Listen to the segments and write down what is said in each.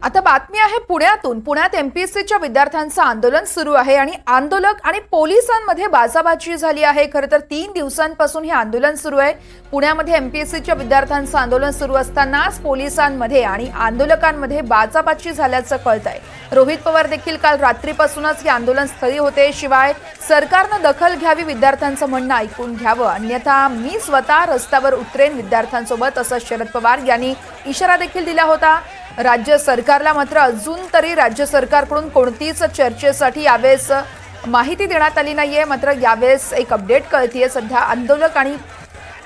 आता बातमी आहे पुण्यातून। पुण्यात एमपीएससीच्या विद्यार्थ्यांचं आंदोलन सुरू आहे आणि आंदोलक आणि पोलिसांमध्ये बाचाबाची झाली आहे। खरं तर 3 दिवसांपासून हे आंदोलन सुरू आहे। पुण्यामध्ये एमपीएससीच्या विद्यार्थ्यांचं आंदोलन सुरू असतानाच पोलिसांमध्ये आणि आंदोलकांमध्ये बाचाबाची झाल्याचं कळतंय। रोहित पवार देखील काल रात्रीपासूनच हे आंदोलन स्थळी होते। शिवाय सरकारनं दखल घ्यावी, विद्यार्थ्यांचं म्हणणं ऐकून घ्यावं, अन्यथा मी स्वतः रस्त्यावर उतरेन विद्यार्थ्यांसोबत, असं शरद पवार यांनी इशारा देखील दिला होता। राज्य सरकारला मात्र अजून तरी राज्य सरकारकडून कोणतीच चर्चेसाठी यावेळेस माहिती देण्यात आली नाहीये। मात्र यावेळेस एक अपडेट कळतीये। सध्या आंदोलक आणि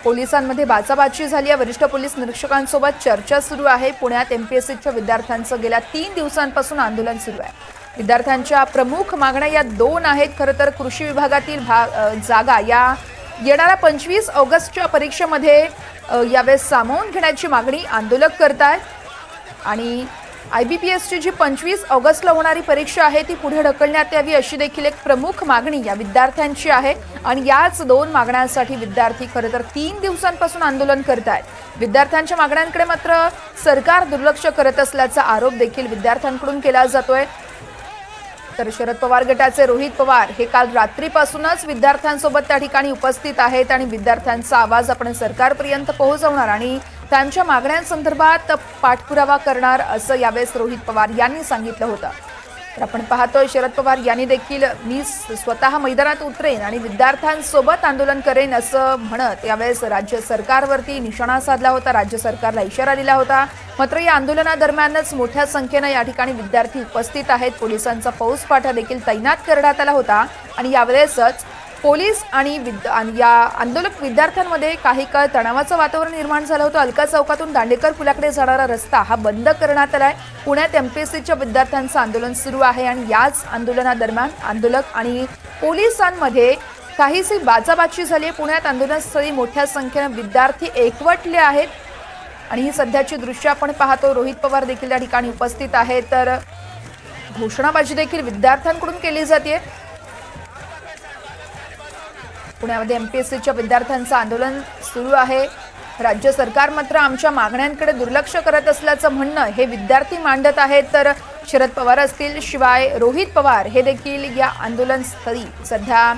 पोलिसांमध्ये बाचाबाची झाली आहे। वरिष्ठ पोलीस निरीक्षकांसोबत चर्चा सुरू आहे। पुण्यात एमपीएससीच्या विद्यार्थ्यांचं गेल्या 3 दिवसांपासून आंदोलन सुरू आहे। विद्यार्थ्यांच्या प्रमुख मागण्या या 2 आहेत। खरं तर कृषी विभागातील जागा या येणाऱ्या 25 ऑगस्टच्या परीक्षेमध्ये यावेळेस सामावून घेण्याची मागणी आंदोलक करतायत आणि आयबीपीएसची जी 25 ऑगस्टला होणारी परीक्षा आहे ती पुढे ढकलण्यात यावी, अशी देखील एक प्रमुख मागणी या विद्यार्थ्यांची आहे। आणि याच 2 मागण्यांसाठी विद्यार्थी खरं तर 3 दिवसांपासून आंदोलन करतायत। विद्यार्थ्यांच्या मागण्यांकडे मात्र सरकार दुर्लक्ष करत असल्याचा आरोप देखील विद्यार्थ्यांकडून केला जातोय। तर शरद पवार गटाचे रोहित पवार हे काल रात्रीपासूनच विद्यार्थ्यांसोबत त्या ठिकाणी उपस्थित आहेत आणि विद्यार्थ्यांचा आवाज आपण सरकारपर्यंत पोहोचवणार आणि त्यांच्या मागण्यांसंदर्भात पाठपुरावा करणार, असं यावेळेस रोहित पवार यांनी सांगितलं होतं। तर आपण पाहतोय शरद पवार यांनी देखील मी स्वतः मैदानात उतरेन आणि विद्यार्थ्यांसोबत आंदोलन करेन असं म्हणत यावेळेस राज्य सरकारवरती निशाणा साधला होता, राज्य सरकारला इशारा दिला होता। मात्र या आंदोलनादरम्यानच मोठ्या संख्येने या ठिकाणी विद्यार्थी उपस्थित आहेत। पोलिसांचा फौजफाटा देखील तैनात करण्यात आला होता आणि यावेळेसच पोलीस आणि या आंदोलक विद्यार्थ्यांमध्ये काही काळ तणावाचं वातावरण निर्माण झालं होतं। अलका चौकातून दांडेकर पुलाकडे जाणारा रस्ता हा बंद करण्यात आलाय। पुण्यात एमपीएससीच्या विद्यार्थ्यांचं आंदोलन सुरू आहे आणि याच आंदोलनादरम्यान आंदोलक आणि पोलिसांमध्ये काहीशी बाचाबाची झाली आहे। पुण्यात आंदोलनस्थळी मोठ्या संख्येने विद्यार्थी एकवटले आहेत आणि ही सध्याची दृश्य आपण पाहतो। रोहित पवार देखील या ठिकाणी उपस्थित आहेत, तर घोषणाबाजी देखील विद्यार्थ्यांकडून केली जाते। पुण्यामध्ये एमपीएससीच्या विद्यार्थ्यांचं आंदोलन सुरू आहे। राज्य सरकार मात्र आमच्या मागण्यांकडे दुर्लक्ष करत असल्याचं म्हणणं हे विद्यार्थी मांडत आहेत। तर शरद पवार असतील, शिवाय रोहित पवार हे देखील या आंदोलनस्थळी सध्या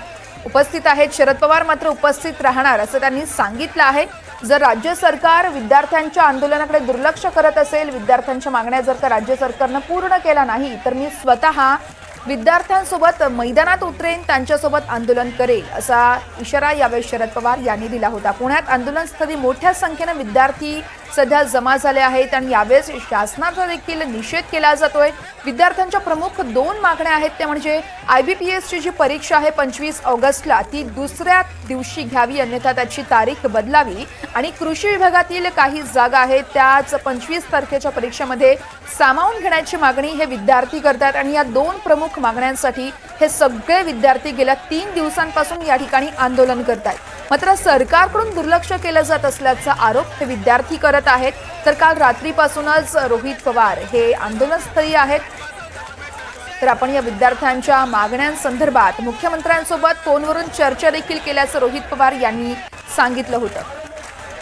उपस्थित आहेत। शरद पवार मात्र उपस्थित राहणार असं त्यांनी सांगितलं आहे। जर राज्य सरकार विद्यार्थ्यांच्या आंदोलनाकडे दुर्लक्ष करत असेल, विद्यार्थ्यांच्या मागण्या जर का राज्य सरकारनं पूर्ण केला नाही, तर मी स्वतः विद्यार्थ्यांसोबत मैदानात उतरेन, त्यांच्यासोबत आंदोलन करेल, असा इशारा यावेळी शरद पवार यांनी दिला होता। पुण्यात आंदोलनस्थळी मोठ्या संख्येने विद्यार्थी सध्या जमा झाले आहेत आणि यावेळेस शासनाचा देखील निषेध केला जातोय। विद्यार्थ्यांच्या प्रमुख 2 मागण्या आहेत, त्या म्हणजे आयबीपीएसची जी परीक्षा आहे 25 ऑगस्टला ती दुसऱ्या दिवशी घ्यावी, अन्यथा त्याची तारीख बदलावी आणि कृषी विभागातील काही जागा आहेत त्याच 25 तारखेच्या परीक्षेमध्ये सामावून घेण्याची मागणी हे विद्यार्थी करतात। आणि या 2 प्रमुख मागण्यांसाठी हे सगळे विद्यार्थी गेल्या 3 दिवसांपासून या ठिकाणी आंदोलन करतात। मात्र सरकारकडून दुर्लक्ष केलं जात असल्याचा आरोप हे विद्यार्थी करत आहेत। तर काल रात्रीपासूनच रोहित पवार हे आंदोलनस्थळी आहेत। तर आपण या विद्यार्थ्यांच्या मागण्यांसंदर्भात मुख्यमंत्र्यांसोबत फोनवरून चर्चा देखील केल्याचं रोहित पवार यांनी सांगितलं होतं।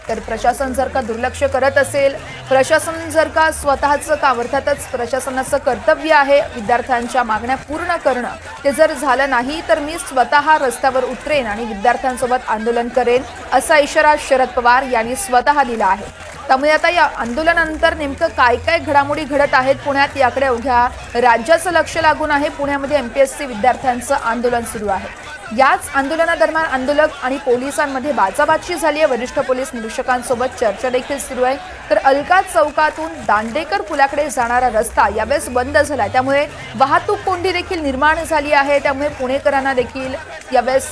तर प्रशासन जर का दुर्लक्ष करत असेल, प्रशासन जर का स्वतःचं अर्थातच प्रशासनाचं कर्तव्य आहे विद्यार्थ्यांच्या मागण्या पूर्ण करणं, ते जर झालं नाही तर मी स्वतः रस्त्यावर उतरेन आणि विद्यार्थ्यांसोबत आंदोलन करेन, असा इशारा शरद पवार यांनी स्वतः दिला आहे। त्यामुळे आता या आंदोलनानंतर नेमकं काय काय घडामोडी घडत आहेत पुण्यात याकडे अवघ्या राज्याचं लक्ष लागून आहे। पुण्यामध्ये एमपीएससी विद्यार्थ्यांचं आंदोलन सुरू आहे। याच आंदोलनादरम्यान आंदोलक आणि पोलिसांमध्ये बाचाबाची झाली आहे। वरिष्ठ पोलीस निरीक्षकांसोबत चर्चा देखील सुरू आहे। तर अलका चौकातून दांडेकर पुलाकडे जाणारा रस्ता यावेळेस बंद झाला, त्यामुळे वाहतूक कोंडी देखील निर्माण झाली आहे। त्यामुळे पुणेकरांना देखील यावेळेस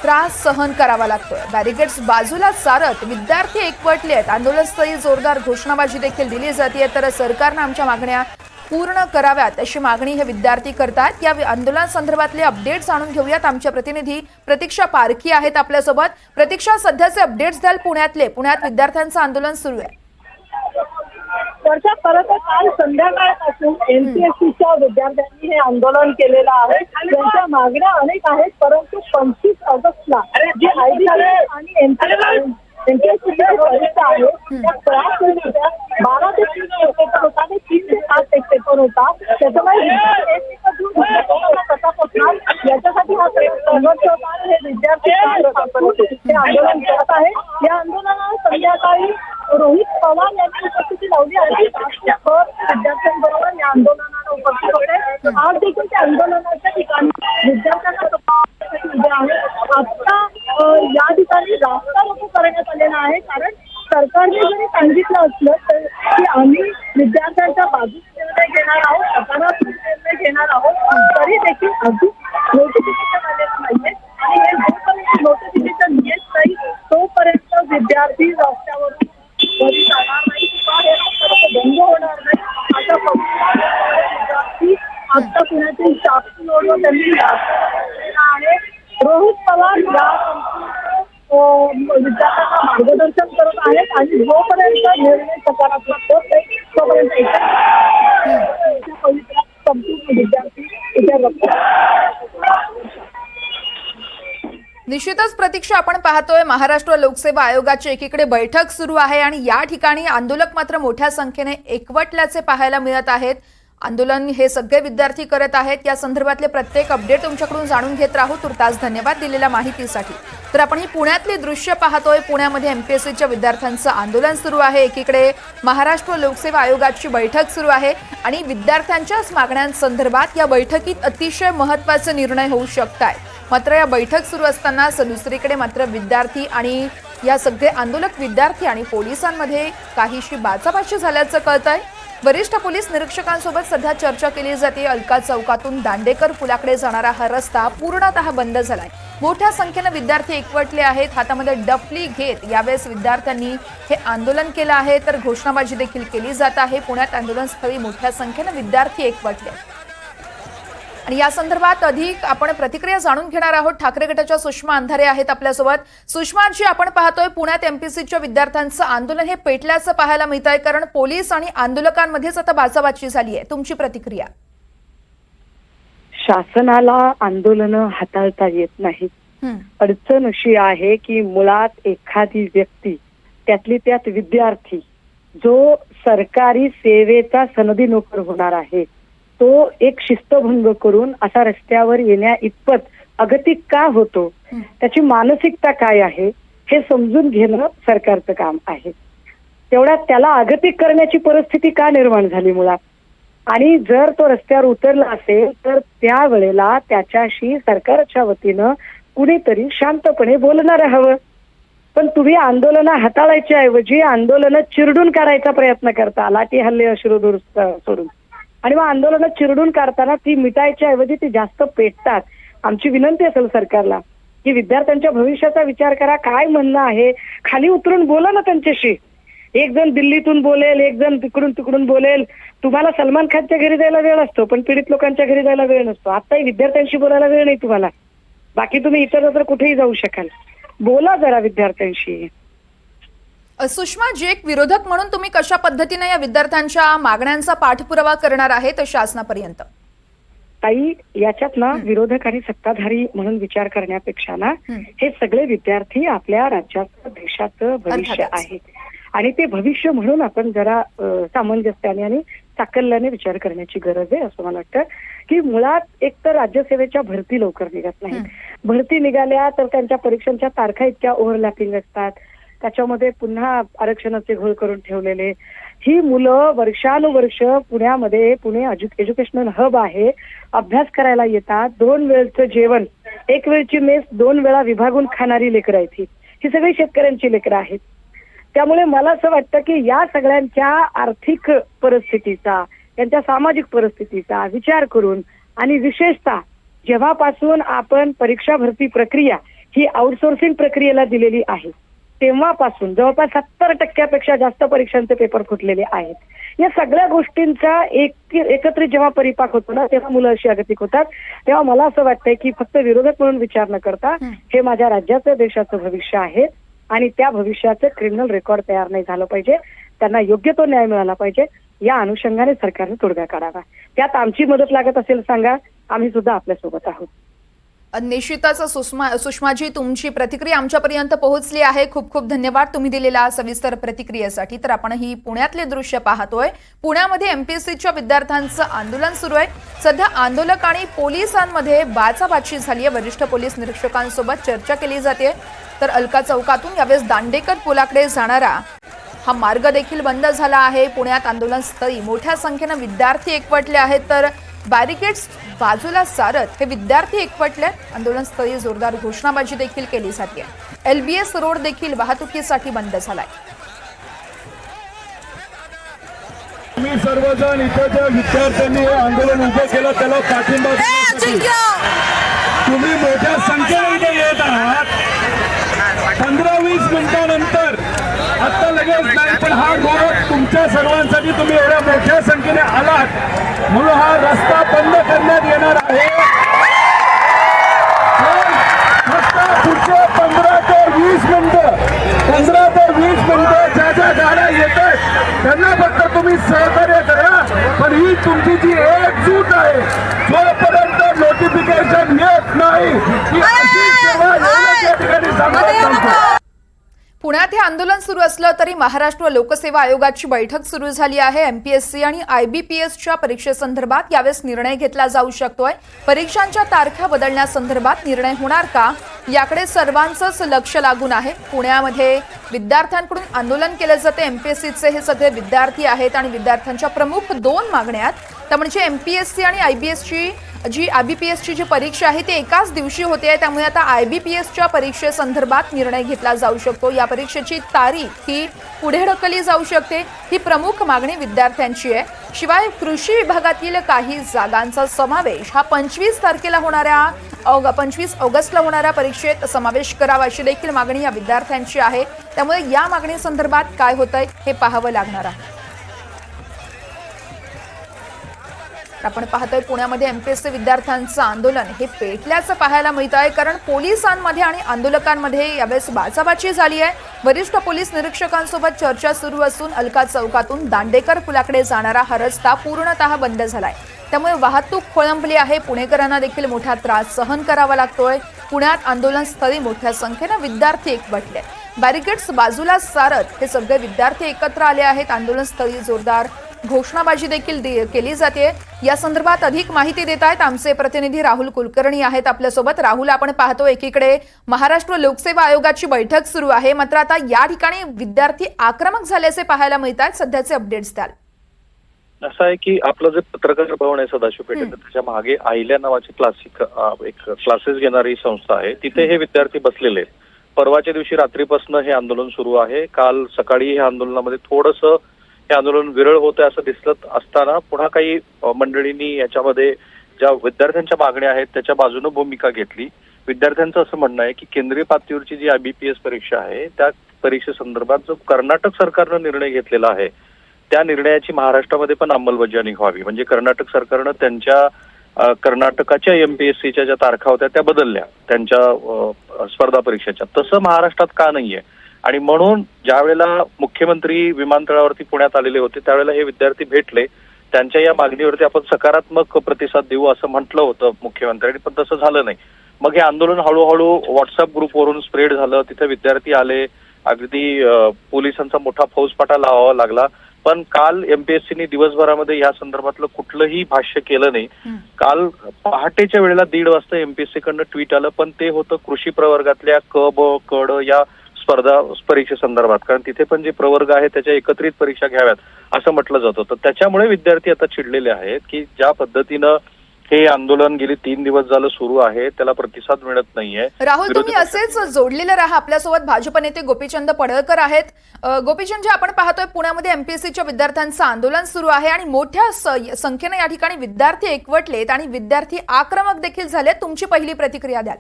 त्रास सहन करावा लागतोय। बॅरिकेड्स बाजूला सारत विद्यार्थी एकवटले आहेत। आंदोलनस्थळी जोरदार घोषणाबाजी देखील दिली जाते। तर सरकारनं आमच्या मागण्या पूर्ण कराव्यात अशी मागणी हे विद्यार्थी करतात। या आंदोलनासंदर्भातले अपडेट्स जाणून घेऊयात। आमच्या प्रतिनिधी प्रतीक्षा पारखी आहेत आपल्यासोबत। प्रतीक्षा, सध्याचे अपडेट्स द्याल पुण्यातले? पुण्यात विद्यार्थ्यांचं आंदोलन सुरू आहे। खरं तर काल संध्याकाळपासून एमपीएससीच्या विद्यार्थ्यांनी हे आंदोलन केलेलं आहे। त्यांच्या मागण्या अनेक आहेत, परंतु 25 ऑगस्टला जी आयबीपीएस आणि एमपीएससीच्या परीक्षा आहे त्या क्रॅक होत्या. 12 ते 3 पेपर होता आणि 3 ते 5 एक पेपर होता. त्याच्यामुळे कसा पोचणार याच्यासाठी हा संघर्ष होता आणि हे विद्यार्थी हे आंदोलन करत आहे. या आंदोलनाला संध्याकाळी रोहित पवार यांनी उपस्थिती लावली आणि विद्यार्थ्यांबरोबर या आंदोलनाला उपस्थित होते. आज देखील त्या आंदोलनाच्या ठिकाणी विद्यार्थ्यांना उभे आहे. आता या ठिकाणी रास्ता रोको करण्यात आलेला आहे, कारण सरकारने जरी सांगितलं असलं तर की आम्ही विद्यार्थ्यांच्या बाजूने निर्णय घेणार आहोत, सकारात्मक निर्णय घेणार आहोत, तरी देखील अजून नोटिफिकेशन आलेलं नाहीये आणि हे जोपर्यंत नोटिफिकेशन येत नाही तोपर्यंत विद्यार्थी रस्त्यावरून घरी जाणार नाही किंवा हे रस्ता रोको बंद होणार नाही. अशा विद्यार्थी आता पुण्यातील शास्त्री रोडवर त्यांनी आहे. रोहित पवार या विद्यार्थ्यांना मार्गदर्शन करत आहेत आणि जोपर्यंत निर्णय सकारात्मक होत नाही तोपर्यंत संपूर्ण विद्यार्थी निश्चितच प्रतीक्षा, आपण पाहतोय महाराष्ट्र लोकसेवा आयोगाची एकीकडे बैठक सुरू आहे आणि या ठिकाणी आंदोलक मात्र मोठ्या संख्येने एकवटल्याचे पाहायला मिळत आहेत. आंदोलन हे सगळे विद्यार्थी करत आहेत. या संदर्भातले प्रत्येक अपडेट तुमच्याकडून जाणून घेत राहू. तुर्तास धन्यवाद दिलेल्या माहितीसाठी. तर आपण ही पुण्यातली दृश्य पाहतोय. पुण्यामध्ये एमपीएससीच्या विद्यार्थ्यांचं आंदोलन सुरू आहे. एकीकडे महाराष्ट्र लोकसेवा आयोगाची बैठक सुरू आहे आणि विद्यार्थ्यांच्याच मागण्यांसंदर्भात या बैठकीत अतिशय महत्त्वाचे निर्णय होऊ शकतात. मात्र या बैठक सुरू असतानाच दुसरीकडे मात्र विद्यार्थी आणि या सगळे आंदोलक विद्यार्थी आणि पोलिसांमध्ये काहीशी बाचाबाची झाल्याचं कळतंय. वरिष्ठ पोलीस निरीक्षकांसोबत सध्या चर्चा केली जाते. अलका चौकातून दांडेकर पुलाकडे जाणारा हा रस्ता पूर्णतः बंद झालाय. मोठ्या संख्येने विद्यार्थी एकवटले आहेत. हातामध्ये डफली घेत यावेळेस विद्यार्थ्यांनी हे आंदोलन केलं आहे, तर घोषणाबाजी देखील केली जात आहे. पुण्यात आंदोलनस्थळी मोठ्या संख्येने विद्यार्थी एकवटले आणि या संदर्भात अधिक आपण प्रतिक्रिया जाणून घेणार आहोत. ठाकरे गटाच्या सुषमा अंधारे आहेत आपल्यासोबत. सुषमा जी, आपण पाहतोय पुण्यात एमपीएससीच्या विद्यार्थ्यांचं आंदोलन हे पेटल्याचं पाहायला मिळत आहे, कारण पोलीस आणि आंदोलकांमध्येच आता बाचाबाची झाली आहे. तुमची प्रतिक्रिया? शासनाला आंदोलनं हाताळता येत नाहीत. अडचण अशी आहे की मुळात एखादी व्यक्ती, त्यातली त्यात विद्यार्थी, जो सरकारी सेवेचा सनदी नोकर होणार आहे, तो एक शिस्तभंग करून असा रस्त्यावर येण्या इतपत अगतिक का होतो, त्याची मानसिकता काय आहे हे समजून घेणं सरकारचं काम आहे. तेवढ्यात त्याला अगतिक करण्याची परिस्थिती का निर्माण झाली मुळात, आणि जर तो रस्त्यावर उतरला असेल तर त्यावेळेला त्याच्याशी सरकारच्या वतीनं कुणीतरी शांतपणे बोलणार हवं. पण तुम्ही आंदोलनं हाताळायच्या ऐवजी आंदोलनं चिरडून काढायचा प्रयत्न करता, लाठी हल्ले अश्रुधूर सोडून. आणि मग आंदोलनं चिरडून काढताना ती मिटायच्या ऐवजी ती जास्त पेटतात. आमची विनंती असेल सरकारला की विद्यार्थ्यांच्या भविष्याचा विचार करा. काय म्हणणं आहे, खाली उतरून बोला ना त्यांच्याशी. एक जण दिल्लीतून बोलेल, एक जण तिकडून बोलेल. तुम्हाला सलमान खानच्या घरी जायला वेळ असतो, पण पीडित लोकांच्या घरी जायला वेळ नसतो. आताही विद्यार्थ्यांशी बोलायला वेळ नाही तुम्हाला. बाकी तुम्ही इतर कुठेही जाऊ शकाल. बोला जरा विद्यार्थ्यांशी. सुषमा जी, एक विरोधक म्हणून तुम्ही कशा पद्धतीने या विद्यार्थ्यांच्या मागण्यांचा पाठपुरावा करणार आहेत शासनापर्यंत? ताई, याच्यात ना विरोधक आणि सत्ताधारी म्हणून विचार करण्यापेक्षा ना हे सगळे विद्यार्थी आपल्या राज्याचं देशाचं भविष्य आहे आणि ते भविष्य म्हणून आपण जरा सामंजस्याने आणि चाकल्याने विचार करण्याची गरज आहे असं मला वाटतं. की मुळात एक तर राज्यसेवेच्या भरती लवकर निघत नाही. भरती निघाल्या तर त्यांच्या परीक्षांच्या तारखा इतक्या ओव्हरलॅपिंग असतात, त्याच्यामध्ये पुन्हा आरक्षणाचे घोळ करून ठेवलेले. ही मुलं वर्षानुवर्ष पुण्यामध्ये, पुणे एज्युकेशनल हब आहे, अभ्यास करायला येतात. 2 वेळचं जेवण, 1 वेळची मेस 2 वेळा विभागून खाणारी लेकरं आहेत. ही सगळी शेतकऱ्यांची लेकरं आहेत. त्यामुळे मला असं वाटतं की या सगळ्यांच्या आर्थिक परिस्थितीचा, त्यांच्या सामाजिक परिस्थितीचा विचार करून आणि विशेषतः जेव्हापासून आपण परीक्षा भरती प्रक्रिया ही आउटसोर्सिंग प्रक्रियेला दिलेली आहे तेव्हापासून जवळपास 70% जास्त परीक्षांचे पेपर फुटलेले आहेत. या सगळ्या गोष्टींचा एकत्रित जेव्हा परिपाक होतो ना, तेव्हा मुलं अशी अगतिक होतात. तेव्हा मला असं वाटतंय की फक्त विरोधक म्हणून विचार न करता हे माझ्या राज्याचं, देशाचं भविष्य आहे आणि त्या भविष्याचं क्रिमिनल रेकॉर्ड तयार नाही झालं पाहिजे. त्यांना योग्य तो न्याय मिळाला पाहिजे. या अनुषंगाने सरकारने तोडगा काढावा. त्यात आमची मदत लागत असेल सांगा, आम्ही सुद्धा आपल्यासोबत आहोत. निश्चितच सुषमाजी, तुमची प्रतिक्रिया आमच्यापर्यंत पोहोचली आहे. खूप खूप धन्यवाद तुम्ही दिलेल्या सविस्तर प्रतिक्रियेसाठी. तर आपण ही पुण्यातले दृश्य पाहतोय. पुण्यामध्ये एमपीएससीच्या विद्यार्थ्यांचं आंदोलन सुरू आहे. सध्या आंदोलक आणि पोलिसांमध्ये बाचाबाची झाली आहे. वरिष्ठ पोलीस निरीक्षकांसोबत चर्चा केली जाते. तर अलका चौकातून यावेळेस दांडेकर पुलाकडे जाणारा हा मार्ग देखील बंद झाला आहे. पुण्यात आंदोलनस्थळी मोठ्या संख्येने विद्यार्थी एकवटले आहेत. तर बॅरिकेड्स बाजूला सारत हे विद्यार्थी एकवटले. आंदोलनस्थळी जोरदार घोषणाबाजी देखील केली जाते. LBS रोड देखील वाहतुकीसाठी बंद झालाय. तुम्ही सर्वजण इथे ज्या विद्यार्थ्यांनी हे आंदोलन उभं केलं त्याला पाठिंबा देण्यासाठी तुम्ही मोठ्या संख्येने इथे येत आहात. 15-20 मिनिटांनंतर आता लगेच नाही, पण हा रोड तुमच्या सर्वांसाठी तुम्ही एवढ्या मोठ्या संख्येने आलात म्हणून हा रस्ता बंद करण्यात येणार आहे. फक्त पुढचे 15 ते 20 मिनिटं ज्या गाड्या येत आहेत त्यांना फक्त तुम्ही सहकार्य करा. पण ही तुमची जी एकजूट आहे, जोपर्यंत नोटिफिकेशन येत नाही ती अशी सेवा या ठिकाणी सांगतो. पुण्यात हे आंदोलन सुरू असलं तरी महाराष्ट्र लोकसेवा आयोगाची बैठक सुरू झाली आहे. एमपीएससी आणि IBPSच्या परीक्षेसंदर्भात यावेळेस निर्णय घेतला जाऊ शकतोय. परीक्षांच्या तारखा बदलण्यासंदर्भात निर्णय होणार का, याकडे सर्वांचंच लक्ष लागून आहे. पुण्यामध्ये विद्यार्थ्यांकडून आंदोलन केलं जाते. एमपीएससीचे हे सगळे विद्यार्थी आहेत आणि विद्यार्थ्यांच्या प्रमुख 2 मागण्या आहेत. त्या म्हणजे एमपीएससी आणि IBPSची जी परीक्षा आहे ती एकाच दिवशी होते. त्यामुळे आता IBPSच्या परीक्षेसंदर्भात निर्णय घेतला जाऊ शकतो. या परीक्षेची तारीख ही पुढे ढकलली जाऊ शकते. ही प्रमुख मागणी विद्यार्थ्यांची आहे. शिवाय कृषी विभागातील काही जागांचा समावेश हा 25 तारखेला होणाऱ्या 25 ऑगस्टला होणाऱ्या परीक्षेत समावेश करावा अशी देखील मागणी या विद्यार्थ्यांची आहे. त्यामुळे या मागणीसंदर्भात काय होतंय हे पाहावं लागणार आहे. आपण पाहतोय पुण्यामध्ये एमपीएससी विद्यार्थ्यांचं आंदोलन हे पेटल्याचं पाहायला मिळत आहे. कारण पोलिसांमध्ये आणि आंदोलकांमध्ये यावेळेस बाचाबाची झाली आहे. वरिष्ठ पोलीस निरीक्षकांसोबत चर्चा सुरू असून अलका चौकातून दांडेकर पुलाकडे जाणारा हा रस्ता पूर्णतः बंद झालाय. त्यामुळे वाहतूक खोळंबली आहे. पुणेकरांना देखील मोठा त्रास सहन करावा लागतोय. पुण्यात आंदोलनस्थळी मोठ्या संख्येने विद्यार्थी एकवटले. बॅरिकेड्स बाजूला सारत हे सगळे विद्यार्थी एकत्र आले आहेत. आंदोलनस्थळी जोरदार घोषणाबाजी देखील केली जाते. या संदर्भात अधिक माहिती देत आहेत आमचे प्रतिनिधी राहुल कुलकर्णी आहेत आपल्यासोबत. राहुल, आपण पाहतो एकीकडे महाराष्ट्र लोकसेवा आयोगाची बैठक सुरू आहे, मात्र आता या ठिकाणी विद्यार्थी आक्रमक झाल्याचे पाहायला मिळत आहेत. सध्याचे अपडेट्स द्याल? असं आहे की आपलं जे पत्रकार भवन आहे सदाशिव पेठेत, त्याच्या मागे आहिल्या नावाची क्लासेस घेणारी संस्था आहे. तिथे हे विद्यार्थी बसलेले आहेत. परवाच्या दिवशी रात्रीपासून हे आंदोलन सुरू आहे. काल सकाळी हे आंदोलनामध्ये थोडंसं हे आंदोलन विरळ होतं असं दिसत असताना पुन्हा काही मंडळींनी याच्यामध्ये ज्या विद्यार्थ्यांच्या मागण्या आहेत त्याच्या बाजूने भूमिका घेतली. विद्यार्थ्यांचं असं म्हणणं आहे की केंद्रीय पातळीवरची जी IBPS परीक्षा आहे त्या परीक्षेसंदर्भात जो कर्नाटक सरकारनं निर्णय घेतलेला आहे त्या निर्णयाची महाराष्ट्रामध्ये पण अंमलबजावणी व्हावी. म्हणजे कर्नाटक सरकारनं त्यांच्या कर्नाटकाच्या MPSCच्या ज्या तारखा होत्या त्या बदलल्या त्यांच्या स्पर्धा परीक्षेच्या. तसं महाराष्ट्रात का नाहीये? आणि म्हणून ज्या वेळेला मुख्यमंत्री विमानतळावरती पुण्यात आलेले होते त्यावेळेला हे विद्यार्थी भेटले. त्यांच्या या मागणीवरती आपण सकारात्मक प्रतिसाद देऊ असं म्हटलं होतं मुख्यमंत्र्यांनी, पण तसं झालं नाही. मग हे आंदोलन हळूहळू व्हॉट्सअप ग्रुपवरून स्प्रेड झालं. तिथे विद्यार्थी आले. अगदी पोलिसांचा मोठा फौजफाटा लावावा लागला. पण काल MPSCने दिवसभरामध्ये या संदर्भातलं कुठलंही भाष्य केलं नाही. काल पहाटेच्या वेळेला 1:30 वाजता MPSC कडनं ट्विट आलं, पण ते होतं कृषी प्रवर्गातल्या क ब कड या स्पर्धा परीक्षेसंदर्भात. कारण तिथे पण जे प्रवर्ग आहे त्याच्या एकत्रित परीक्षा घ्याव्यात असं म्हटलं जात होतं. त्याच्यामुळे विद्यार्थी आता चिडलेले आहेत की ज्या पद्धतीनं हे आंदोलन गेली 3 दिवस झालं सुरू आहे त्याला प्रतिसाद मिळत नाहीये. राहुल, तुम्ही असेच जोडलेले राहा. आपल्यासोबत भाजप नेते गोपीचंद पडळकर आहेत. गोपीचंद, आपण पाहतोय पुण्यामध्ये एमपीएससीच्या विद्यार्थ्यांचं आंदोलन सुरू आहे आणि मोठ्या संख्येने या ठिकाणी विद्यार्थी एकवटलेत आणि विद्यार्थी आक्रमक देखील झालेत. तुमची पहिली प्रतिक्रिया द्याल?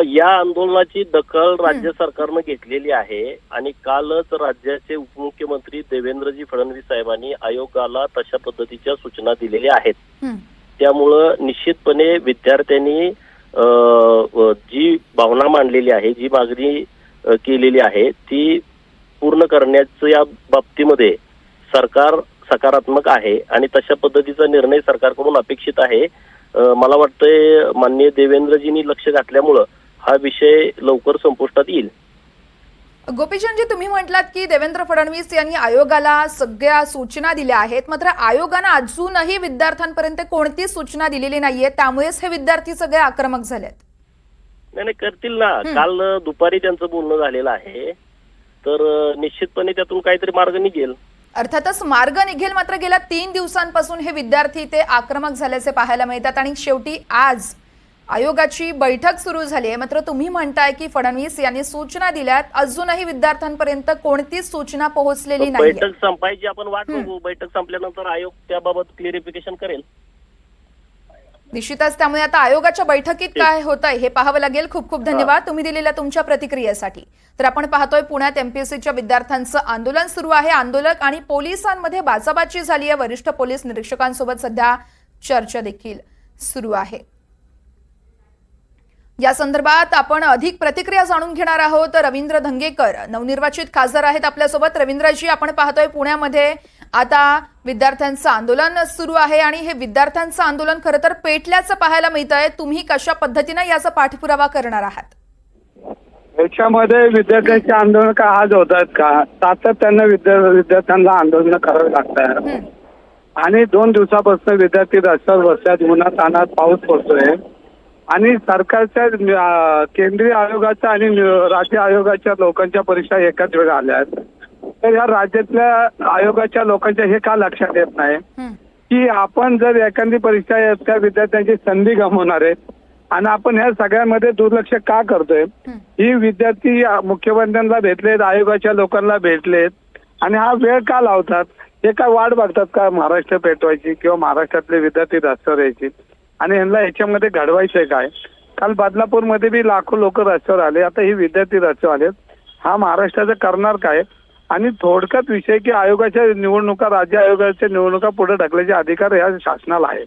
या आंदोलनाची दखल राज्य सरकारनं घेतलेली आहे आणि कालच राज्याचे उपमुख्यमंत्री देवेंद्रजी फडणवीस साहेबांनी आयोगाला तशा पद्धतीच्या सूचना दिलेल्या आहेत. त्यामुळं निश्चितपणे विद्यार्थ्यांनी जी भावना मांडलेली आहे, जी मागणी केलेली आहे ती पूर्ण करण्याच्या या बाबतीमध्ये सरकार सकारात्मक आहे आणि तशा पद्धतीचा निर्णय सरकारकडून अपेक्षित आहे. मला वाटतंय माननीय देवेंद्रजींनी लक्ष घातल्यामुळं हा विषय लवकर संपुष्टात येईल. गोपीचंदजी, तुम्ही म्हटलात की देवेंद्र फडणवीस यांनी आयोगाला सगळ्या सूचना दिल्या आहेत, मात्र आयोगानं अजूनही विद्यार्थ्यांपर्यंत कोणतीच सूचना दिलेली नाहीये, त्यामुळेच हे विद्यार्थी सगळे आक्रमक झालेत. नाही करतील ना. काल दुपारी त्यांचं बोलणं झालेलं आहे, तर निश्चितपणे त्यातून काहीतरी मार्ग निघेल. अर्थातच मार्ग निघेल, मात्र गेल्या 3 दिवसांपासून हे विद्यार्थी ते आक्रमक झाल्याचे पाहायला मिळतात आणि शेवटी आज आयोगाची बैठक सुरू झाली आहे. मात्र तुम्ही म्हणताय की फडणवीस यांनी सूचना दिल्यात, अजूनही विद्यार्थ्यांपर्यंत कोणतीच सूचना पोहोचलेली नाही. बैठक संपायची आपण वाट बघू. बैठक संपल्यानंतर आयोग त्याबाबत क्लिअरिफिकेशन करेल. निश्चितच. त्यामुळे आता आयोगाच्या बैठकीत काय होतंय हे पाहावं लागेल. खूप खूप धन्यवाद तुम्ही दिलेल्या तुमच्या प्रतिक्रियेसाठी. तर आपण पाहतोय पुण्यात एमपीएससीच्या विद्यार्थ्यांचं आंदोलन सुरू आहे. आंदोलक आणि पोलिसांमध्ये बाचाबाची झाली आहे. वरिष्ठ पोलीस निरीक्षकांसोबत सध्या चर्चा देखील सुरू आहे. या संदर्भात आपण अधिक प्रतिक्रिया जाणून घेणार आहोत. रवींद्र धंगेकर नवनिर्वाचित खासदार आहेत आपल्यासोबत. रवींद्रजी, आपण पाहतोय पुण्यामध्ये आता विद्यार्थ्यांचं आंदोलन सुरू आहे आणि हे विद्यार्थ्यांचं आंदोलन खरं तर पेटल्याचं पाहायला मिळतंय. तुम्ही कशा पद्धतीने याचा पाठपुरावा करणार आहात? याच्यामध्ये विद्यार्थ्यांचे आंदोलन का आज होतात का? सातत्यानं विद्यार्थ्यांना आंदोलन करावे लागतात आणि 2 दिवसापासून विद्यार्थी रस्त्यावर बसतात. उन्हात तानात पाऊस पडतोय आणि सरकारच्या केंद्रीय आयोगाच्या आणि राज्य आयोगाच्या लोकांच्या परीक्षा एकाच वेळी आल्या आहेत. तर या राज्यातल्या आयोगाच्या लोकांच्या हे का लक्षात येत नाही की आपण जर एखादी परीक्षा त्या विद्यार्थ्यांची संधी गमावणार आहे आणि आपण ह्या सगळ्यामध्ये दुर्लक्ष का करतोय? ही विद्यार्थी मुख्यमंत्र्यांना भेटलेत, आयोगाच्या लोकांना भेटलेत आणि हा वेळ का लावतात? हे काय वाट बघतात का महाराष्ट्र पेटवायची किंवा महाराष्ट्रातले विद्यार्थी रस्त्यावर यायची आणि यांना ह्याच्यामध्ये घडवायचंय काय? काल बदलापूरमध्ये बी लाखो लोक रस्त्यावर आले, आता ही विद्यार्थी रस्त्यावर आलेत. हा महाराष्ट्राचं करणार काय? आणि थोडक्यात विषय की आयोगाच्या निवडणुका, राज्य आयोगाच्या निवडणुका पुढे ढकलायचे अधिकार या शासनाला आहे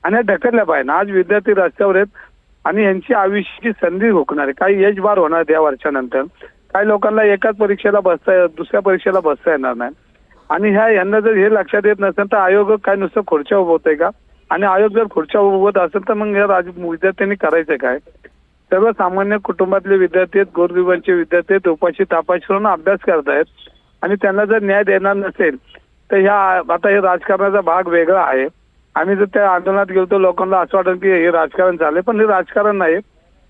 आणि या ढकलल्या पाहिजे. आज विद्यार्थी रस्त्यावर आहेत आणि यांची आयुष्याची संधी हुकणार आहे. काही एज बार होणार या वर्षानंतर. काही लोकांना एकाच परीक्षेला बसता, दुसऱ्या परीक्षेला बसता येणार नाही आणि यांना जर हे लक्षात येत नसेल तर आयोग काय नुसतं खुर्च्या उभवतोय का? आणि आयोग जर खुर्च्या उभवत असेल तर मग या विद्यार्थ्यांनी करायचं काय? सर्वसामान्य कुटुंबातले विद्यार्थी आहेत, गोरगरिबांचे विद्यार्थी आहेत, उपाशी तापाशी करून अभ्यास करतायत आणि त्यांना जर न्याय देणार नसेल तर आता हे राजकारणाचा भाग वेगळा आहे. आम्ही जर त्या आंदोलनात गेलो तर लोकांना असं वाटतं की हे राजकारण झाले, पण हे राजकारण नाही.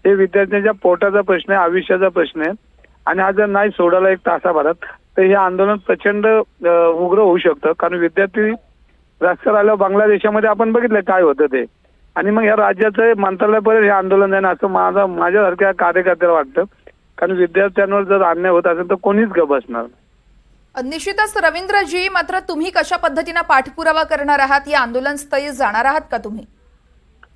हे विद्यार्थ्यांच्या पोटाचा प्रश्न आहे, आयुष्याचा प्रश्न आहे आणि हा जर नाही सोडायला 1 तासाभरात तर हे आंदोलन प्रचंड उग्र होऊ शकतं. कारण विद्यार्थी रस्त्यावर आल्यावर बांगलादेशामध्ये आपण बघितलं काय होतं ते आणि मग या राज्याचं मंत्रालयापर्यंत हे आंदोलन आहे ना असं माझ्यासारख्या कार्यकर्त्याला वाटतं. कारण विद्यार्थ्यांवर जर अन्याय होत असेल तर कोणीच गप बसणार. निश्चितच. रवींद्रजी, मात्र तुम्ही कशा पद्धतीने पाठपुरावा करणार आहात? या आंदोलनस्थळी जाणार आहात का तुम्ही?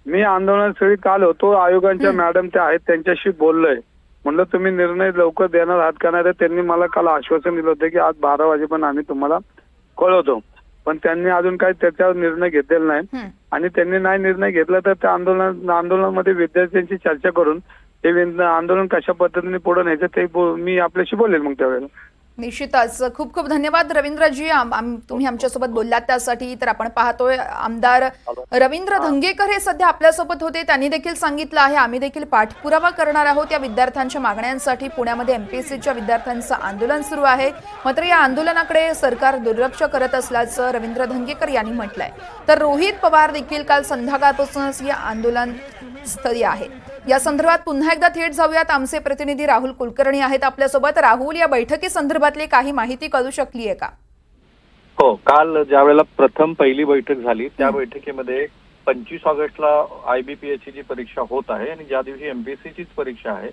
मी आंदोलनस्थळी काल होतो. आयोगाच्या मॅडम त्या आहेत, त्यांच्याशी बोललोय. म्हणलं तुम्ही निर्णय लवकर देणार आहात का? नाही. त्यांनी मला काल आश्वासन दिलं होतं की आज 12 वाजेपर्यंत आम्ही तुम्हाला कळवतो, पण त्यांनी अजून काही त्याच्यावर निर्णय घेतलेला नाही आणि त्यांनी नाही निर्णय घेतला तर त्या आंदोलनामध्ये विद्यार्थ्यांची चर्चा करून हे आंदोलन कशा पद्धतीने पुढे न्यायचं ते मी आपल्याशी बोलेल मग त्यावेळेला. निश्चितच. खूप खूप धन्यवाद रवींद्रजी, तुम्ही आमच्यासोबत बोललात त्यासाठी. तर आपण पाहतोय आमदार रवींद्र धंगेकर हे सध्या आपल्यासोबत होते. त्यांनी देखील सांगितलं आहे आम्ही देखील पाठपुरावा करणार आहोत या विद्यार्थ्यांच्या मागण्यांसाठी. पुण्यामध्ये एमपीएससीच्या विद्यार्थ्यांचं आंदोलन सुरू आहे, मात्र या आंदोलनाकडे सरकार दुर्लक्ष करत असल्याचं रवींद्र धंगेकर यांनी म्हटलंय. तर रोहित पवार देखील काल संध्याकाळपासूनच या आंदोलन स्थळी आहेत. या संदर्भात पुन्हा एकदा थेट जाऊयात. आमचे प्रतिनिधी राहुल कुलकर्णी आहेत आपल्यासोबत. राहुल, या बैठकी संदर्भातली काही माहिती कळू शकली आहे का? हो, काल ज्या वेळेला पहिली बैठक झाली त्या बैठकीमध्ये 25 ऑगस्टला IBPSची जी परीक्षा होत आहे आणि ज्या दिवशी एमपीएससीचीच परीक्षा आहे,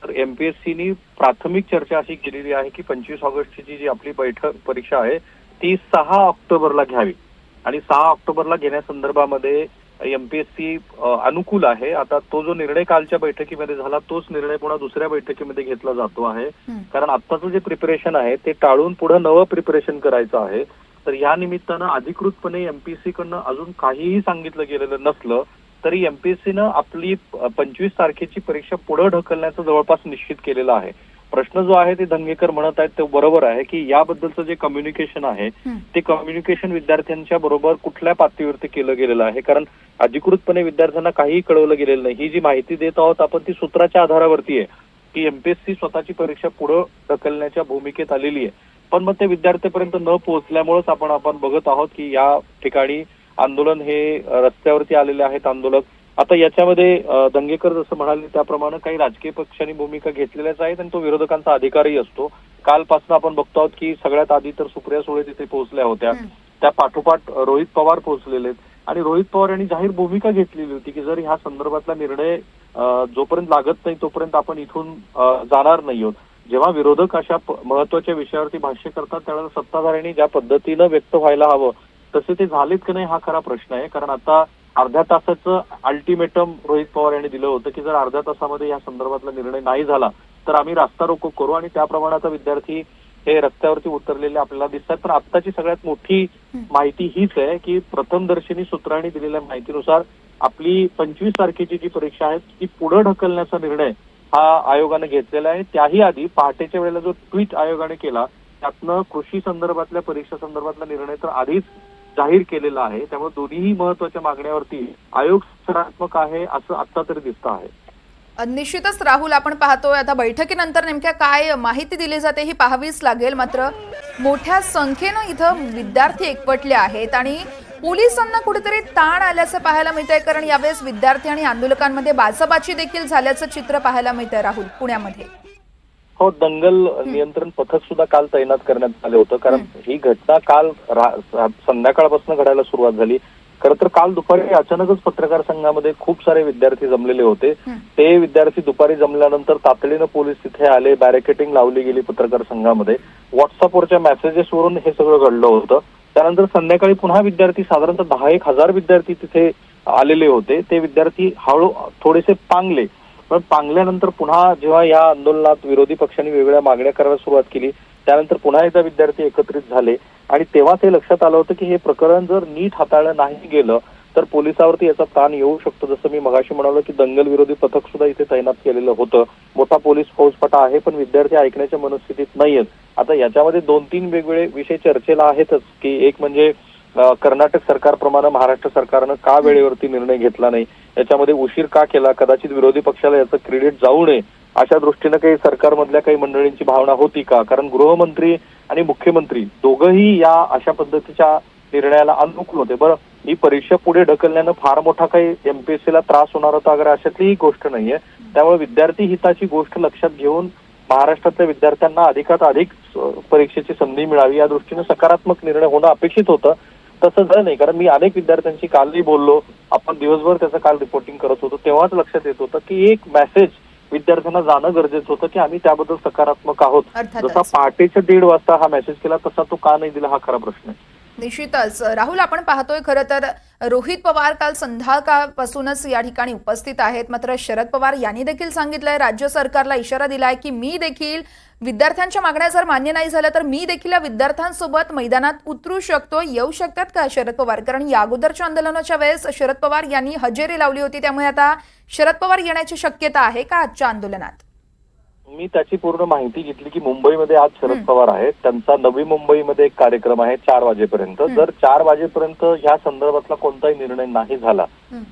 तर एमपीएससीनी प्राथमिक चर्चा अशी केलेली आहे की 25 ऑगस्टची जी आपली परीक्षा आहे ती 6 ऑक्टोबरला घ्यावी आणि 6 ऑक्टोबरला घेण्यासंदर्भामध्ये एमपीएससी अनुकूल आहे. आता तो जो निर्णय कालच्या बैठकीमध्ये झाला तोच निर्णय पुन्हा दुसऱ्या बैठकीमध्ये घेतला जातो आहे. कारण आत्ताचं जे प्रिपरेशन आहे ते टाळून पुढे नवं प्रिपरेशन करायचं आहे. तर या निमित्तानं अधिकृतपणे एमपीएससी कडनं अजून काहीही सांगितलं गेलेलं नसलं तरी एमपीएससीनं आपली 25 तारखेची परीक्षा पुढे ढकलण्याचं जवळपास निश्चित केलेलं आहे. प्रश्न जो आहे ते धंगेकर म्हणत आहेत ते बरोबर आहे की याबद्दलचं जे कम्युनिकेशन आहे ते कम्युनिकेशन विद्यार्थ्यांच्या बरोबर कुठल्या पातळीवरती केलं गेलेलं आहे, कारण अधिकृतपणे विद्यार्थ्यांना काहीही कळवलं गेलेलं नाही. ही जी माहिती देत आहोत आपण ती सूत्राच्या आधारावरती आहे की एमपीएससी स्वतःची परीक्षा पुढे ढकलण्याच्या भूमिकेत आलेली आहे, पण मग ते विद्यार्थ्यांपर्यंत न पोहोचल्यामुळेच आपण बघत आहोत की या ठिकाणी आंदोलन हे रस्त्यावरती आलेले आहेत आंदोलक. आता याच्यामध्ये दंगेकर जसं म्हणाले त्याप्रमाणे काही राजकीय पक्षांनी भूमिका घेतलेल्याच आहेत आणि तो विरोधकांचा अधिकारही असतो. कालपासून आपण बघतो आहोत की सगळ्यात आधी तर सुप्रिया सुळे तिथे पोहोचल्या होत्या, त्या पाठोपाठ रोहित पवार पोहोचलेले आणि रोहित पवार यांनी जाहीर भूमिका घेतलेली होती की जर ह्या संदर्भातला निर्णय जोपर्यंत लागत नाही तोपर्यंत आपण इथून जाणार नाही आहोत. जेव्हा विरोधक अशा महत्वाच्या विषयावरती भाष्य करतात त्यावेळेला सत्ताधाऱ्यांनी ज्या पद्धतीनं व्यक्त व्हायला हवं तसे ते झालेत की नाही हा खरा प्रश्न आहे. कारण आता अर्ध्या तासाचं अल्टिमेटम रोहित पवार यांनी दिलं होतं की जर अर्ध्या तासामध्ये या संदर्भातला निर्णय नाही झाला तर आम्ही रास्ता रोको करू आणि त्याप्रमाणे आता विद्यार्थी हे रस्त्यावरती उतरलेले आपल्याला दिसतात. पण आत्ताची सगळ्यात मोठी माहिती हीच आहे की प्रथमदर्शनी सूत्रांनी दिलेल्या माहितीनुसार आपली 25 तारखेची जी परीक्षा आहे ती पुढे ढकलण्याचा निर्णय हा आयोगाने घेतलेला आहे. त्याही आधी पहाटेच्या वेळेला जो ट्विट आयोगाने केला त्यातनं कृषी संदर्भातल्या परीक्षा संदर्भातला निर्णय तर आधीच जाहीर केलेला आहे. त्यामुळे दोन्ही महत्वाच्या मागण्यावरती आयोग सकारात्मक आहे असं आता तरी दिसतं आहे. निश्चितच राहुल, आपण पाहतोय आता बैठकीनंतर नेमक्या काय माहिती दिली जाते ही पाहावीच लागेल. मात्र मोठ्या संख्येनं इथं विद्यार्थी एकवटले आहेत आणि पोलिसांना कुठेतरी ताण आल्याचं पाहायला मिळतंय, कारण यावेळेस विद्यार्थी आणि आंदोलकांमध्ये बाचाबाची देखील झाल्याचं चित्र पाहायला मिळतंय राहुल पुण्यामध्ये. हो, दंगल नियंत्रण पथक सुद्धा काल तैनात करण्यात आलं होतं, कारण ही घटना काल संध्याकाळपासून घडायला सुरुवात झाली. खरं तर काल दुपारी अचानकच पत्रकार संघामध्ये खूप सारे विद्यार्थी जमलेले होते. ते विद्यार्थी दुपारी जमल्यानंतर तातडीनं पोलीस तिथे आले, बॅरिकेटिंग लावली गेली पत्रकार संघामध्ये. व्हॉट्सअपवरच्या मेसेजेसवरून हे सगळं घडलं होतं. त्यानंतर संध्याकाळी पुन्हा विद्यार्थी साधारणतः 10,000 विद्यार्थी तिथे आलेले होते. ते विद्यार्थी हळू थोडेसे पांगले, पण पांगल्यानंतर पुन्हा जेव्हा या आंदोलनात विरोधी पक्षांनी वेगवेगळ्या मागण्या करायला सुरुवात केली त्यानंतर पुन्हा एकदा विद्यार्थी एकत्रित झाले आणि तेव्हा ते लक्षात आलं होतं की हे प्रकरण जर नीट हाताळलं नाही गेलं तर पोलिसावरती याचा ताण येऊ शकतो. जसं मी मगाशी म्हणालो की दंगल विरोधी पथक सुद्धा इथे तैनात केलेलं होतं. मोठा पोलीस फौजफाटा आहे, पण विद्यार्थी ऐकण्याच्या मनस्थितीत नाहीयेत. आता याच्यामध्ये 2-3 वेगवेगळे विषय चर्चेला आहेतच की एक म्हणजे कर्नाटक सरकारप्रमाणे महाराष्ट्र सरकारनं का वेळेवरती निर्णय घेतला नाही, याच्यामध्ये उशीर का केला, कदाचित विरोधी पक्षाला याचं क्रेडिट जाऊ नये अशा दृष्टीनं काही सरकारमधल्या काही मंडळींची भावना होती का. कारण गृहमंत्री आणि मुख्यमंत्री दोघंही या अशा पद्धतीच्या निर्णयाला अनुकूल होते. बरं, ही परीक्षा पुढे ढकलण्यानं फार मोठा काही एमपीएससीला त्रास होणार होता वगैरे अशातली ही गोष्ट नाहीये. त्यामुळे विद्यार्थी हिताची गोष्ट लक्षात घेऊन महाराष्ट्रातल्या विद्यार्थ्यांना अधिकात अधिक परीक्षेची संधी मिळावी या दृष्टीनं सकारात्मक निर्णय होणं अपेक्षित होतं. तसं झालं नाही, कारण मी अनेक विद्यार्थ्यांशी कालही बोललो, आपण दिवसभर त्याचं काल रिपोर्टिंग करत होतो, तेव्हाच लक्षात येत होतं की एक मेसेज विद्यार्थ्यांना जाणं गरजेचं होतं की आम्ही त्याबद्दल सकारात्मक आहोत. जसा पहाटेच्या 1:30 वाजता हा मेसेज केला तसा तो का नाही दिला हा खरा प्रश्न आहे. निश्चितच राहुल, आपण पाहतोय खरं तर रोहित पवार काल संध्याकाळपासूनच या ठिकाणी उपस्थित आहेत. मात्र शरद पवार यांनी देखील सांगितलंय, राज्य सरकारला इशारा दिलाय की मी देखील विद्यार्थ्यांच्या मागण्या जर मान्य नाही झाल्या तर मी देखील या विद्यार्थ्यांसोबत मैदानात उतरू शकतो. येऊ शकतात का शरद पवार? कारण या अगोदरच्या आंदोलनाच्या वेळेस शरद पवार यांनी हजेरी लावली होती, त्यामुळे आता शरद पवार येण्याची शक्यता आहे का आजच्या आंदोलनात? मी त्याची पूर्ण माहिती घेतली की मुंबईमध्ये आज शरद पवार आहेत. त्यांचा नवी मुंबईमध्ये एक कार्यक्रम आहे 4 वाजेपर्यंत. जर 4 वाजेपर्यंत ह्या संदर्भातला कोणताही निर्णय नाही झाला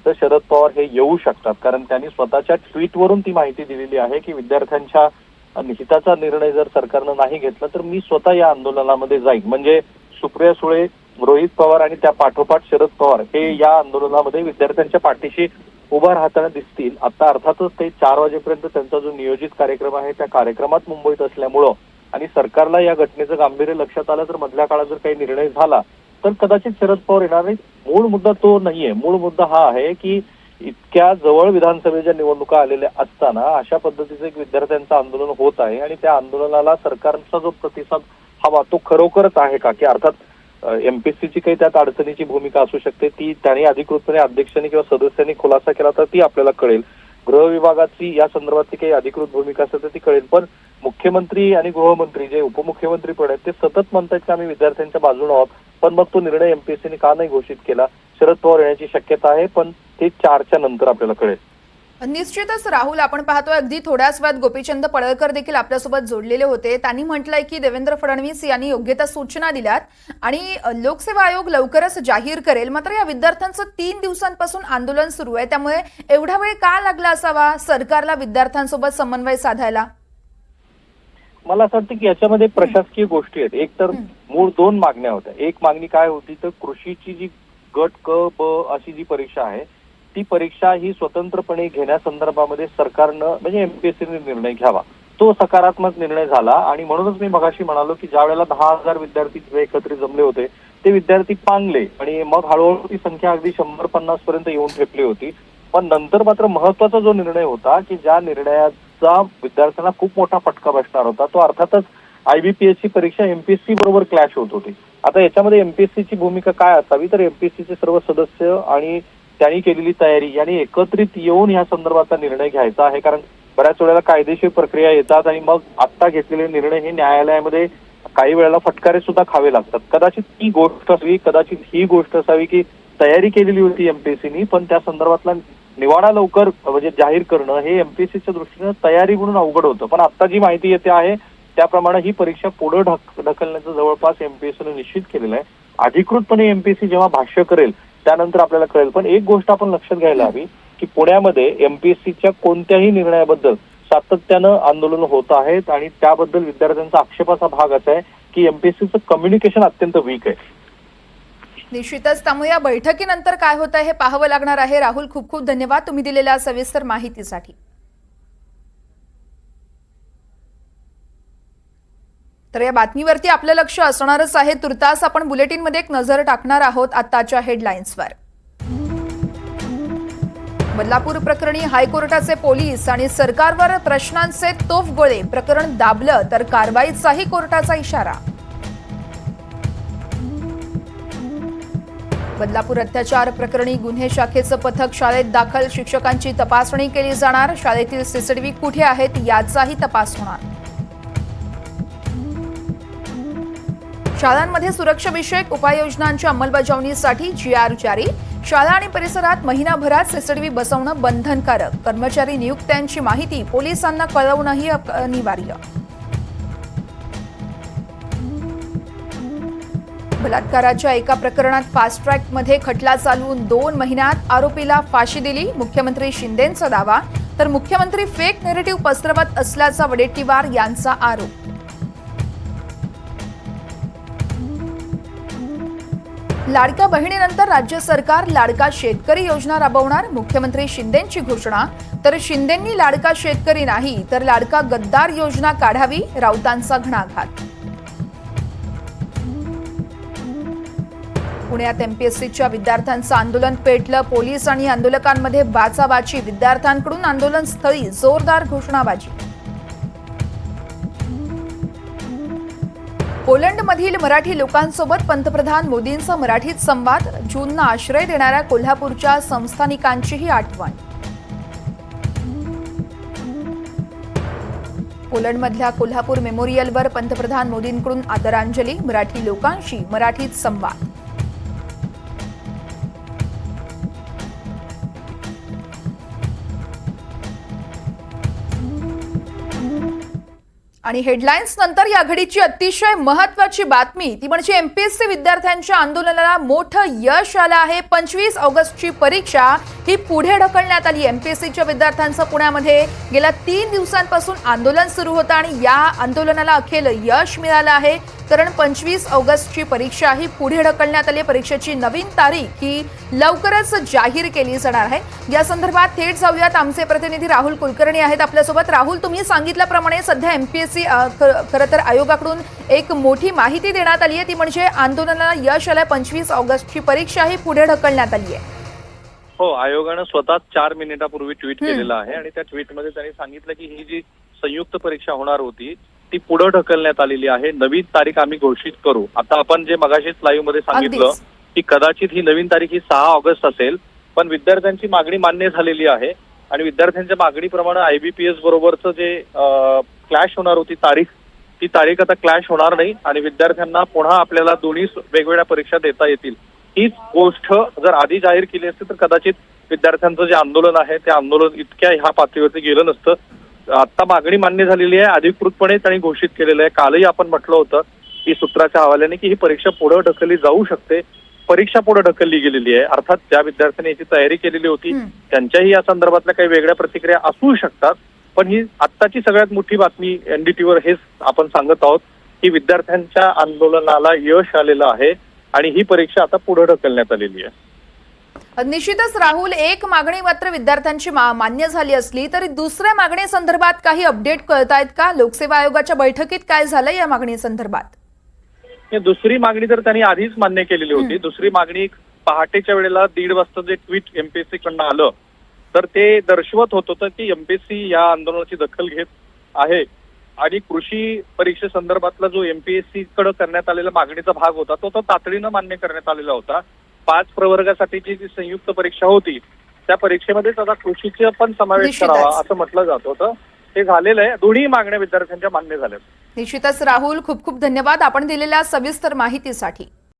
तर शरद पवार हे येऊ शकतात, कारण त्यांनी स्वतःच्या ट्विटवरून ती माहिती दिलेली आहे की विद्यार्थ्यांच्या हिताचा निर्णय जर सरकारनं नाही घेतला तर मी स्वतः या आंदोलनामध्ये जाईन. म्हणजे सुप्रिया सुळे, रोहित पवार आणि त्या पाठोपाठ शरद पवार हे या आंदोलनामध्ये विद्यार्थ्यांच्या पाठीशी उभा राहताना दिसतील. आता अर्थातच ते 4 वाजेपर्यंत त्यांचा जो नियोजित कार्यक्रम आहे त्या कार्यक्रमात मुंबईत असल्यामुळं आणि सरकारला या घटनेचं गांभीर्य लक्षात आलं तर मधल्या काळात जर काही निर्णय झाला तर कदाचित शरद पवार येणार नाही. मूळ मुद्दा तो नाहीये. मूळ मुद्दा हा आहे की इतक्या जवळ विधानसभेच्या निवडणुका आलेल्या असताना अशा पद्धतीचं एक विद्यार्थ्यांचं आंदोलन होत आहे आणि त्या आंदोलनाला सरकारचा जो प्रतिसाद हवा तो खरोखरच आहे का, की अर्थात एमपीएससीची काही त्यात अडचणीची भूमिका असू शकते, ती त्यांनी अधिकृतपणे अध्यक्षांनी किंवा सदस्यांनी खुलासा केला तर ती आपल्याला कळेल. गृह विभागाची या संदर्भातली काही अधिकृत भूमिका असेल तर ती कळेल. पण मुख्यमंत्री आणि गृहमंत्री जे उपमुख्यमंत्री पण आहेत ते सतत म्हणतात की आम्ही विद्यार्थ्यांच्या बाजूने आहोत, पण मग तो निर्णय एमपीएससीने का नाही घोषित केला? शरद पवार येण्याची शक्यता आहे, पण ते 4च्या नंतर आपल्याला कळेल. निश्चितच राहुल, आपण पाहतोय अगदी थोड्याच वेळात गोपीचंद पडळकर देखील आपल्यासोबत जोडलेले होते. त्यांनी म्हटलंय की देवेंद्र फडणवीस यांनी योग्य त्या सूचना दिल्यात आणि लोकसेवा आयोग लवकरच जाहीर करेल. मात्र या विद्यार्थ्यांचं 3 दिवसांपासून आंदोलन सुरू आहे, त्यामुळे एवढा वेळ का लागला असावा सरकारला विद्यार्थ्यांसोबत समन्वय साधायला? मला असं वाटतं की याच्यामध्ये प्रशासकीय गोष्टी आहेत. एक तर मूळ 2 मागण्या होत्या. एक मागणी काय होती तर कृषीची जी गट क ब अशी जी परीक्षा आहे ती परीक्षा ही स्वतंत्रपणे घेण्यासंदर्भामध्ये सरकारनं म्हणजे एमपीएससीने निर्णय घ्यावा. तो सकारात्मक निर्णय झाला आणि म्हणूनच मी मगाशी म्हणालो की ज्या वेळेला 10,000 विद्यार्थी एकत्रित जमले होते ते विद्यार्थी पांगले आणि मग हळूहळू ती संख्या अगदी 100-50 पर्यंत येऊन ठेपली होती. पण नंतर मात्र महत्वाचा जो निर्णय होता की ज्या निर्णयाचा विद्यार्थ्यांना खूप मोठा फटका बसणार होता तो अर्थातच IBPSC परीक्षा एमपीएससी बरोबर क्लॅश होत होती. आता याच्यामध्ये एमपीएससीची भूमिका काय असावी तर एमपीएससीचे सर्व सदस्य आणि त्यांनी केलेली तयारी यांनी एकत्रित येऊन या संदर्भाचा निर्णय घ्यायचा आहे. कारण बऱ्याच वेळेला कायदेशीर प्रक्रिया येतात आणि मग आता घेतलेले निर्णय हे न्यायालयामध्ये काही वेळेला फटकारे सुद्धा खावे लागतात. कदाचित ती गोष्ट असावी, कदाचित ही गोष्ट असावी की तयारी केलेली होती एमपीएससीनी पण त्या संदर्भातला निवाडा लवकर म्हणजे जाहीर करणं हे एमपीएससीच्या दृष्टीनं तयारी म्हणून अवघड होतं. पण आता जी माहिती येते आहे त्याप्रमाणे ही परीक्षा पुढे ढकलण्याचं जवळपास एमपीएससीने निश्चित केलेलं आहे. अधिकृतपणे एमपीएससी जेव्हा भाष्य करेल त्यानंतर आपल्याला कळेल. पण एक गोष्ट आपण लक्षात घ्यायला हवी की पुण्यामध्ये एमपीएससीच्या कोणत्याही निर्णयाबद्दल सातत्यानं आंदोलन होत आहेत आणि त्याबद्दल विद्यार्थ्यांचा आक्षेपाचा भाग असा आहे की एमपीएससीचं कम्युनिकेशन अत्यंत वीक आहे. निश्चितच, त्यामुळे या बैठकीनंतर काय होतं हे पाहावं लागणार आहे. राहुल, खूप खूप धन्यवाद तुम्ही दिलेल्या सविस्तर माहितीसाठी. तर या बातमीवरती आपलं लक्ष असणारच आहे. तुर्तास आपण बुलेटिनमध्ये एक नजर टाकणार आहोत आताच्या हेडलाईन्सवर. बदलापूर प्रकरणी हायकोर्टाचे पोलीस आणि सरकारवर प्रश्नांचे तोफगोळे. प्रकरण दाबलं तर कारवाईचाही कोर्टाचा इशारा. बदलापूर अत्याचार प्रकरणी गुन्हे शाखेचं पथक शाळेत दाखल. शिक्षकांची तपासणी केली जाणार. शाळेतील सीसीटीव्ही कुठे आहेत याचाही तपास होणार. शाळांमध्ये सुरक्षाविषयक उपाययोजनांच्या अंमलबजावणीसाठी GR जारी. शाळा आणि परिसरात महिनाभरात सीसीटीव्ही बसवणं बंधनकारक. कर्मचारी नियुक्त्यांची माहिती पोलिसांना कळवणंही अनिवार्य. बलात्काराच्या एका प्रकरणात फास्ट ट्रॅकमध्ये खटला चालवून 2 महिन्यात आरोपीला फाशी दिली. मुख्यमंत्री शिंदेंचा दावा तर मुख्यमंत्री फेक नेरेटिव्ह पसरवत असल्याचा वडेट्टीवार यांचा आरोप. लाडक्या बहिणीनंतर राज्य सरकार लाडका शेतकरी योजना राबवणार. मुख्यमंत्री शिंदेंची घोषणा. तर शिंदेंनी लाडका शेतकरी नाही तर लाडका गद्दार योजना काढावी. राऊतांचा घणाघात. पुण्यात एमपीएससीच्या विद्यार्थ्यांचं आंदोलन पेटलं. पोलीस आणि आंदोलकांमध्ये बाचाबाची. विद्यार्थ्यांकडून आंदोलनस्थळी जोरदार घोषणाबाजी. पोलंडमधील मराठी लोकांसोबत पंतप्रधान मोदींचा मराठीत संवाद. ज्यूंना आश्रय देणाऱ्या कोल्हापूरच्या संस्थानिकांचीही आठवण. पोलंडमधल्या कोल्हापूर मेमोरियलवर पंतप्रधान मोदींकडून आदरांजली. मराठी लोकांशी मराठीत संवाद. आणि हेडलाईन्स नंतर या घडीची अतिशय महत्त्वाची बातमी ती म्हणजे एमपीएससी विद्यार्थ्यांच्या आंदोलनाला मोठं यश आलं आहे. 25 ऑगस्टची परीक्षा ही पुढे ढकलण्यात आली. एमपीएससीच्या विद्यार्थ्यांचं पुण्यामध्ये गेल्या 3 दिवसांपासून आंदोलन सुरू होतं आणि या आंदोलनाला अखेर यश मिळालं आहे. कारण 25 ऑगस्टची परीक्षा ही पुढे ढकलण्यात आली. परीक्षेची नवीन तारीख ही लवकरच जाहीर केली जाणार आहे. या संदर्भात थेट जाऊयात. आमचे प्रतिनिधी राहुल कुलकर्णी आहेत आपल्यासोबत. राहुल, तुम्ही सांगितल्याप्रमाणे सध्या एमपीएससी खरं तर आयोगाकडून एक मोठी माहिती देण्यात आली आहे. ती म्हणजे आंदोलनाला यश आलंय. 25 ऑगस्टची परीक्षा ही पुढे ढकलण्यात आली आहे. हो, आयोगानं स्वतः 4 मिनिटापूर्वी ट्विट केलेलं आहे आणि त्या ट्विटमध्ये त्यांनी सांगितलं की ही जी संयुक्त परीक्षा होणार होती ती पुढे ढकलण्यात आलेली आहे. नवीन तारीख आम्ही घोषित करू. आता आपण जे मगाशीच लाईव्ह मध्ये सांगितलं की कदाचित ही नवीन तारीख ही 6 ऑगस्ट असेल. पण विद्यार्थ्यांची मागणी मान्य झालेली आहे आणि विद्यार्थ्यांच्या मागणीप्रमाणे IBPS बरोबरचं जे क्लॅश होणार होती तारीख ती तारीख आता क्लॅश होणार नाही आणि विद्यार्थ्यांना पुन्हा आपल्याला दोन्ही वेगवेगळ्या परीक्षा देता येतील. हीच गोष्ट जर आधी जाहीर केली असती तर कदाचित विद्यार्थ्यांचं जे आंदोलन आहे ते आंदोलन इतक्या ह्या पातळीवरती गेलं नसतं. आता मागणी मान्य झालेली आहे, अधिकृतपणे त्यांनी घोषित केलेलं आहे. कालही आपण म्हटलं होतं की सूत्राच्या हवाल्याने की ही परीक्षा पुढे ढकलली जाऊ शकते. परीक्षा पुढे ढकलली गेलेली आहे. अर्थात ज्या विद्यार्थ्यांनी याची तयारी केलेली होती त्यांच्याही या संदर्भातल्या काही वेगळ्या प्रतिक्रिया असू शकतात. पण ही आत्ताची सगळ्यात मोठी बातमी एनडीटीव्हीवर हेच आपण सांगत आहोत की विद्यार्थ्यांच्या आंदोलनाला यश आलेलं आहे आणि ही परीक्षा आता पुढे ढकलण्यात आलेली आहे. निश्चितच राहुल, एक मागणी मात्र विद्यार्थ्यांची मान्य झाली असली तरी दुसऱ्या मागणीसंदर्भात काही अपडेट कळतायत का? लोकसेवा आयोगाच्या बैठकीत काय झालं या मागणी संदर्भात? दुसरी मागणी तर त्यांनी आधीच मान्य केलेली होती. दुसरी मागणी पहाटेच्या वेळेला 1:30 वाजता जे ट्विट एमपीएससी कडनं आलं तर ते दर्शवत होतं की एमपीएससी या आंदोलनाची दखल घेत आहे आणि कृषी परीक्षेसंदर्भातला जो एमपीएससी कडे करण्यात आलेला मागणीचा भाग होता तो तातडीनं मान्य करण्यात आलेला होता. 5 प्रवर्गासाठीची जी संयुक्त परीक्षा होती त्या परीक्षेमध्येच आता कृषीचा पण समावेश करावा असं म्हटलं जात होतं. ते झालेलं आहे. दोन्ही मागण्या विद्यार्थ्यांच्या मान्य झाल्या. निश्चितच राहुल, खूप खूप धन्यवाद आपण दिलेल्या सविस्तर माहितीसाठी.